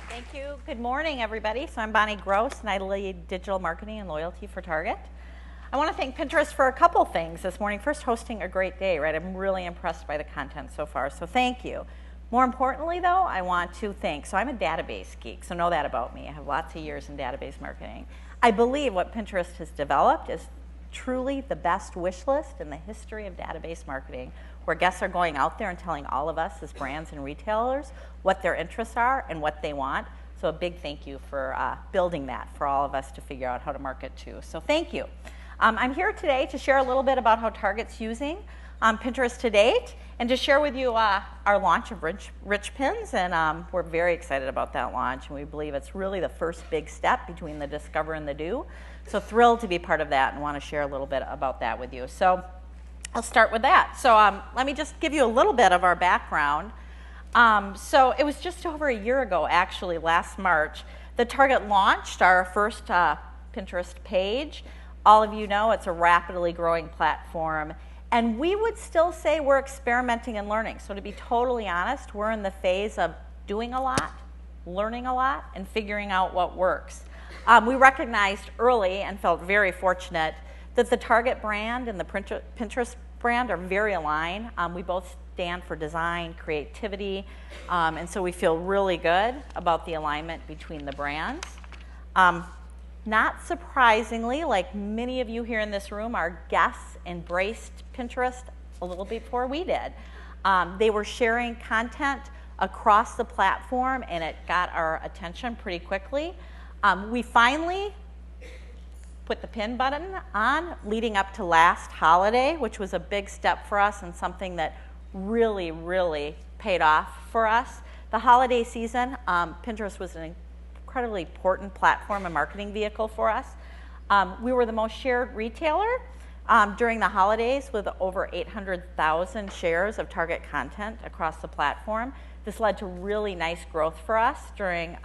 Thank you. Good morning, everybody. So I'm Bonnie Gross, and I lead digital marketing and loyalty for Target. I want to thank Pinterest for a couple things this morning. First, hosting a great day, right? I'm really impressed by the content so far, so thank you. More importantly, though, I want to thank, so I'm a database geek, so know that about me. I have lots of years in database marketing. I believe what Pinterest has developed is truly the best wish list in the history of database marketing, where guests are going out there and telling all of us as brands and retailers what their interests are and what they want. So a big thank you for building that for all of us to figure out how to market to. So thank you. I'm here today to share a little bit about how Target's using Pinterest to date, and to share with you our launch of Rich Pins, and we're very excited about that launch, and we believe it's really the first big step between the discover and the do. So thrilled to be part of that and want to share a little bit about that with you. So I'll start with that. So let me just give you a little bit of our background. So it was just over a year ago, actually, last March, that Target launched our first Pinterest page. All of you know it's a rapidly growing platform, and we would still say we're experimenting and learning. So to be totally honest, we're in the phase of doing a lot, learning a lot, and figuring out what works. We recognized early and felt very fortunate that the Target brand and the Pinterest brand are very aligned. We both stand for design, creativity, and so we feel really good about the alignment between the brands. Not surprisingly, like many of you here in this room, our guests embraced Pinterest a little before we did. They were sharing content across the platform, and it got our attention pretty quickly. We finally put the pin button on leading up to last holiday, which was a big step for us and something that really, really paid off for us. The holiday season, Pinterest was an incredibly important platform and marketing vehicle for us. We were the most shared retailer during the holidays with over 800,000 shares of Target content across the platform. This led to really nice growth for us during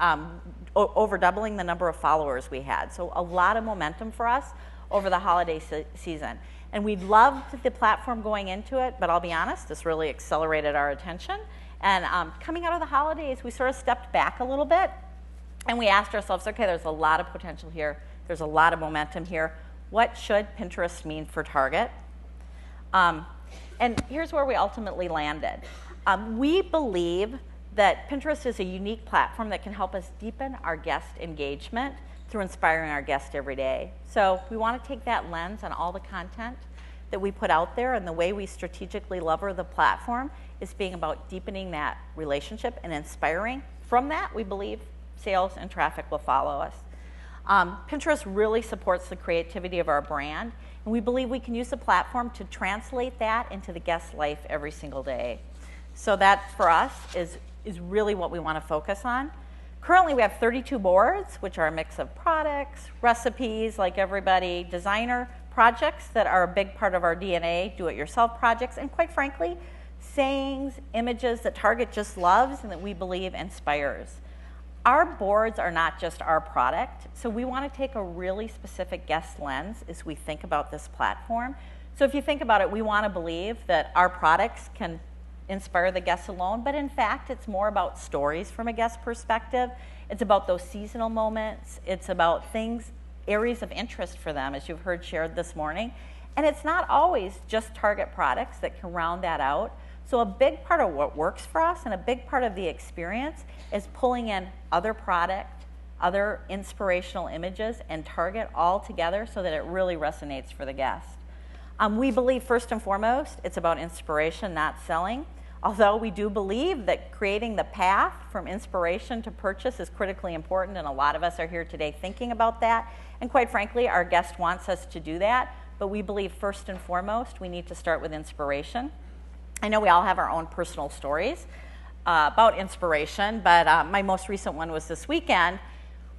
over doubling the number of followers we had. So a lot of momentum for us over the holiday season. And we loved the platform going into it, but I'll be honest, this really accelerated our attention. And coming out of the holidays, we sort of stepped back a little bit, and we asked ourselves, okay, there's a lot of potential here. There's a lot of momentum here. What should Pinterest mean for Target? And here's where we ultimately landed. We believe that Pinterest is a unique platform that can help us deepen our guest engagement through inspiring our guests every day. So we want to take that lens on all the content that we put out there, and the way we strategically lever the platform is being about deepening that relationship and inspiring. From that, we believe sales and traffic will follow us. Pinterest really supports the creativity of our brand, and we believe we can use the platform to translate that into the guest's life every single day. So that, for us, is really what we want to focus on. Currently, we have 32 boards, which are a mix of products, recipes, like everybody, designer projects that are a big part of our DNA, do-it-yourself projects, and quite frankly, sayings, images that Target just loves and that we believe inspires. Our boards are not just our product, so we want to take a really specific guest lens as we think about this platform. So if you think about it, we want to believe that our products can inspire the guests alone, but in fact, it's more about stories from a guest perspective. It's about those seasonal moments. It's about things, areas of interest for them, as you've heard shared this morning. And it's not always just Target products that can round that out. So a big part of what works for us and a big part of the experience is pulling in other product, other inspirational images, and Target all together so that it really resonates for the guest. We believe first and foremost it's about inspiration, not selling. Although we do believe that creating the path from inspiration to purchase is critically important, and a lot of us are here today thinking about that. And quite frankly, our guest wants us to do that, but we believe first and foremost we need to start with inspiration. I know we all have our own personal stories about inspiration, but my most recent one was this weekend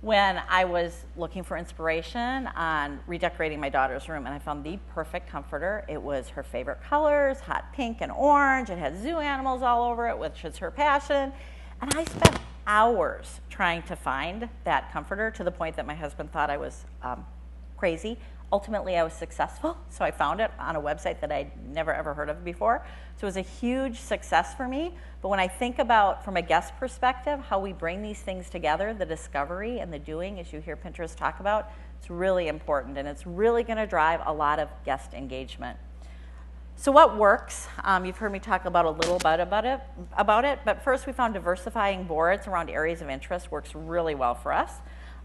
when I was looking for inspiration on redecorating my daughter's room, and I found the perfect comforter. It was her favorite colors, hot pink and orange. It had zoo animals all over it, which is her passion. And I spent hours trying to find that comforter, to the point that my husband thought I was crazy. Ultimately, I was successful, so I found it on a website that I'd never ever heard of before. So it was a huge success for me. But when I think about, from a guest perspective, how we bring these things together, the discovery and the doing, as you hear Pinterest talk about, it's really important, and it's really going to drive a lot of guest engagement. So what works? You've heard me talk about a little bit about it, but first we found diversifying boards around areas of interest works really well for us.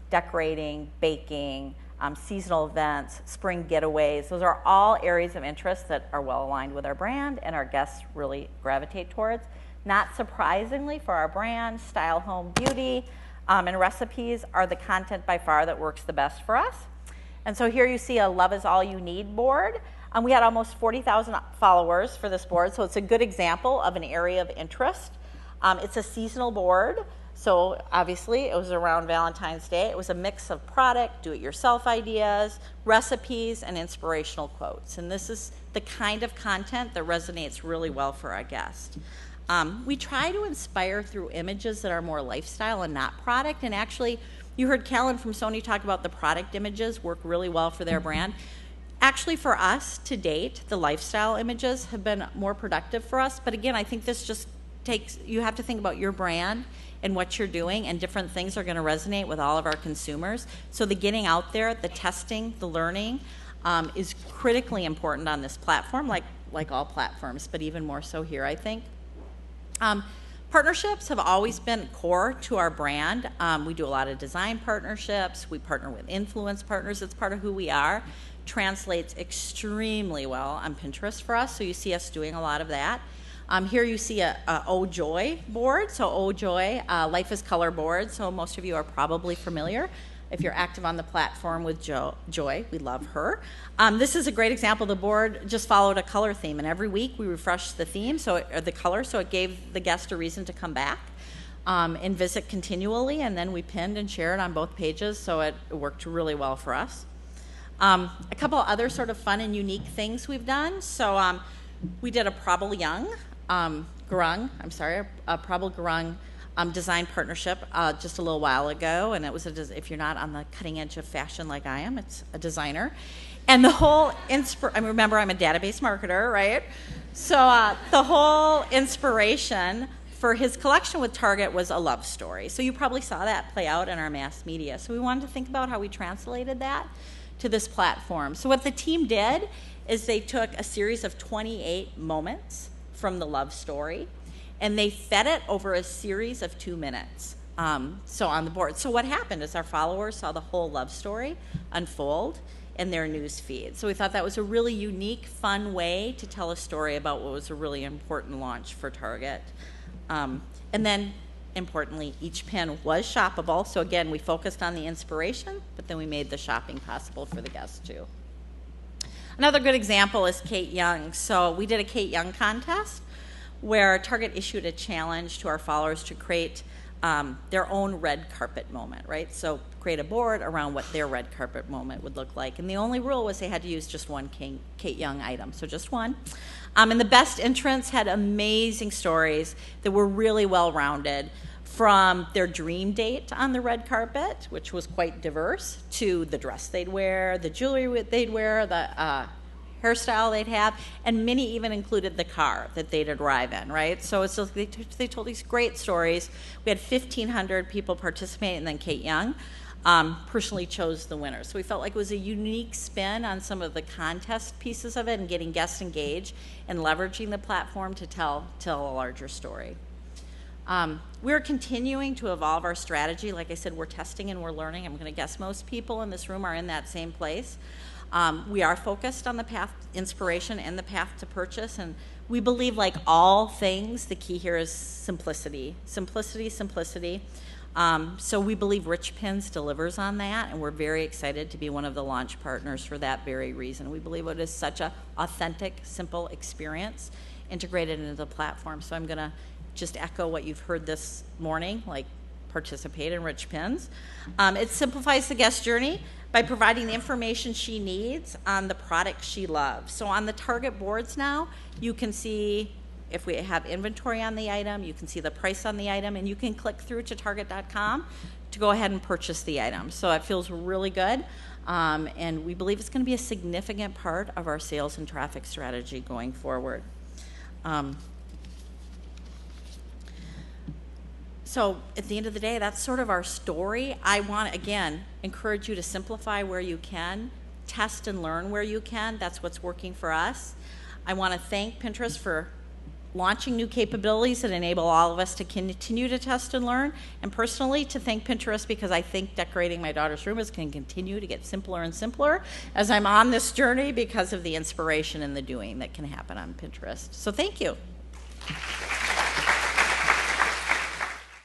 Decorating, baking, seasonal events, spring getaways, those are all areas of interest that are well aligned with our brand and our guests really gravitate towards. Not surprisingly for our brand, style, home, beauty, and recipes are the content by far that works the best for us. And so here you see a Love is All You Need board. We had almost 40,000 followers for this board, so it's a good example of an area of interest. It's a seasonal board. So obviously it was around Valentine's Day. It was a mix of product, do-it-yourself ideas, recipes, and inspirational quotes. And this is the kind of content that resonates really well for our guests. We try to inspire through images that are more lifestyle and not product. And actually, you heard Callan from Sony talk about the product images work really well for their brand. Actually, for us, to date, the lifestyle images have been more productive for us. But again, I think this just takes, you have to think about your brand and what you're doing, and different things are going to resonate with all of our consumers. So the getting out there, the testing, the learning is critically important on this platform, like all platforms, but even more so here, I think. Partnerships have always been core to our brand. We do a lot of design partnerships. We partner with influence partners. It's part of who we are. Translates extremely well on Pinterest for us, so you see us doing a lot of that. Here you see a Oh Joy board. So Oh Joy, Life is Color board. So most of you are probably familiar if you're active on the platform with Joy. We love her. This is a great example. The board just followed a color theme, and every week we refreshed the theme, or the color, so it gave the guest a reason to come back and visit continually, and then we pinned and shared on both pages, so it worked really well for us. A couple other sort of fun and unique things we've done. So we did a Prabal Gurung design partnership just a little while ago, and it was if you're not on the cutting edge of fashion like I am, it's a designer. And the whole remember, I'm a database marketer, right? So the whole inspiration for his collection with Target was a love story. So you probably saw that play out in our mass media. So we wanted to think about how we translated that to this platform. So what the team did is they took a series of 28 moments from the love story, and they fed it over a series of 2 minutes. So on the board. So what happened is our followers saw the whole love story unfold in their news feed. So we thought that was a really unique, fun way to tell a story about what was a really important launch for Target. And then, importantly, each pin was shoppable. So again, we focused on the inspiration, but then we made the shopping possible for the guests too. Another good example is Kate Young. So we did a Kate Young contest where Target issued a challenge to our followers to create their own red carpet moment, right? So create a board around what their red carpet moment would look like. And the only rule was they had to use just one Kate Young item, so just one. And the best entrants had amazing stories that were really well-rounded, from their dream date on the red carpet, which was quite diverse, to the dress they'd wear, the jewelry they'd wear, the hairstyle they'd have, and many even included the car that they'd arrive in, right? So it's just, they told these great stories. We had 1,500 people participate, and then Kate Young personally chose the winner. So we felt like it was a unique spin on some of the contest pieces of it and getting guests engaged and leveraging the platform to tell a larger story. We're continuing to evolve our strategy. Like I said, we're testing and we're learning. I'm going to guess most people in this room are in that same place. We are focused on the path to inspiration and the path to purchase, and we believe, like all things, the key here is simplicity. Simplicity. So we believe Rich Pins delivers on that, and we're very excited to be one of the launch partners for that very reason. We believe it is such an authentic, simple experience integrated into the platform. So I'm going to just echo what you've heard this morning, like participate in Rich Pins. It simplifies the guest journey by providing the information she needs on the product she loves. So on the Target boards now, you can see if we have inventory on the item, you can see the price on the item, and you can click through to Target.com to go ahead and purchase the item. So it feels really good, and we believe it's going to be a significant part of our sales and traffic strategy going forward. So at the end of the day, that's sort of our story. I want to, again, encourage you to simplify where you can, test and learn where you can. That's what's working for us. I want to thank Pinterest for launching new capabilities that enable all of us to continue to test and learn, and personally to thank Pinterest because I think decorating my daughter's room is going to continue to get simpler and simpler as I'm on this journey because of the inspiration and the doing that can happen on Pinterest. So thank you.